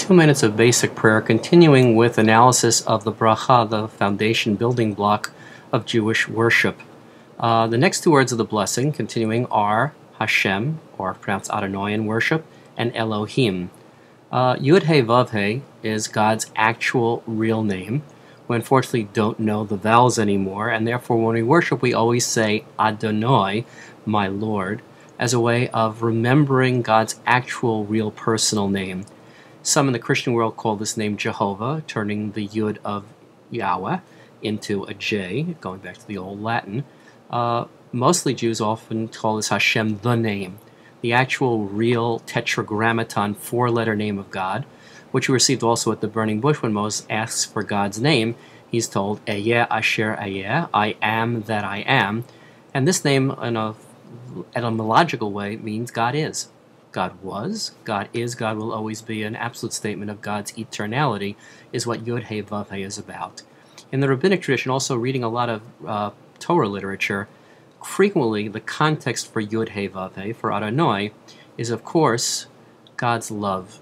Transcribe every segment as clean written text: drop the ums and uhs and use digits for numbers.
2 minutes of basic prayer, continuing with analysis of the bracha, the foundation building block of Jewish worship. The next two words of the blessing, continuing, are Hashem, or pronounced Adonai in worship, and Elohim. Yud He Vav He is God's actual real name. We unfortunately don't know the vowels anymore, and therefore when we worship we always say Adonai, my Lord, as a way of remembering God's actual real personal name. Some in the Christian world call this name Jehovah, turning the Yud of Yahweh into a J, going back to the old Latin. Mostly Jews often call this Hashem, the name, the actual real tetragrammaton four-letter name of God, which we received also at the burning bush when Moses asks for God's name. He's told, Eyeh Asher Eyeh, I am that I am. And this name, in a etymological way, means God is. God was, God is, God will always be. An absolute statement of God's eternality is what Yud He Vav He is about. In the rabbinic tradition, also reading a lot of Torah literature, frequently the context for Yud He Vav He, for Adonai, is of course God's love.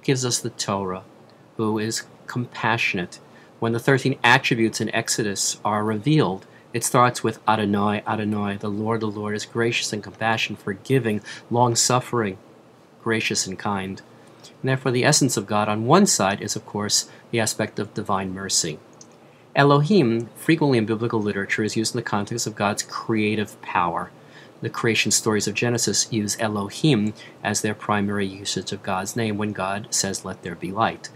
Gives us the Torah, who is compassionate. When the 13 attributes in Exodus are revealed, it starts with Adonai, Adonai, the Lord is gracious and compassionate, forgiving, long-suffering, gracious and kind. And therefore the essence of God on one side is, of course, the aspect of divine mercy. Elohim, frequently in biblical literature, is used in the context of God's creative power. The creation stories of Genesis use Elohim as their primary usage of God's name when God says, let there be light.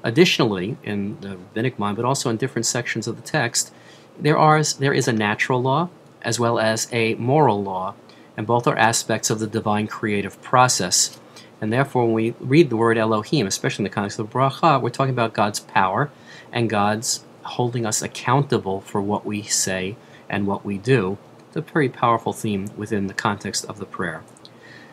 Additionally, in the rabbinic mind, but also in different sections of the text, there is a natural law as well as a moral law, and both are aspects of the divine creative process. And therefore, when we read the word Elohim, especially in the context of bracha, we're talking about God's power and God's holding us accountable for what we say and what we do. It's a very powerful theme within the context of the prayer.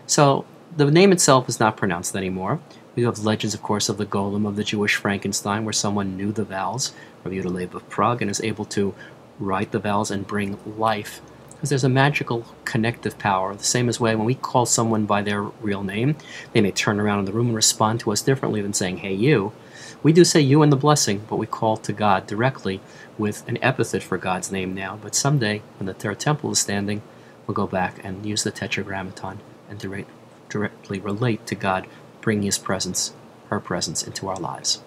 So the name itself is not pronounced anymore. We have legends, of course, of the golem, of the Jewish Frankenstein, where someone knew the vowels, Rabbi Yehuda Leib of Prague, and is able to write the vowels and bring life. Because there's a magical connective power. The same as way when we call someone by their real name, they may turn around in the room and respond to us differently than saying, hey, you. We do say you in the blessing, but we call to God directly with an epithet for God's name now. But someday, when the third temple is standing, we'll go back and use the tetragrammaton and directly relate to God, bringing His presence, her presence, into our lives.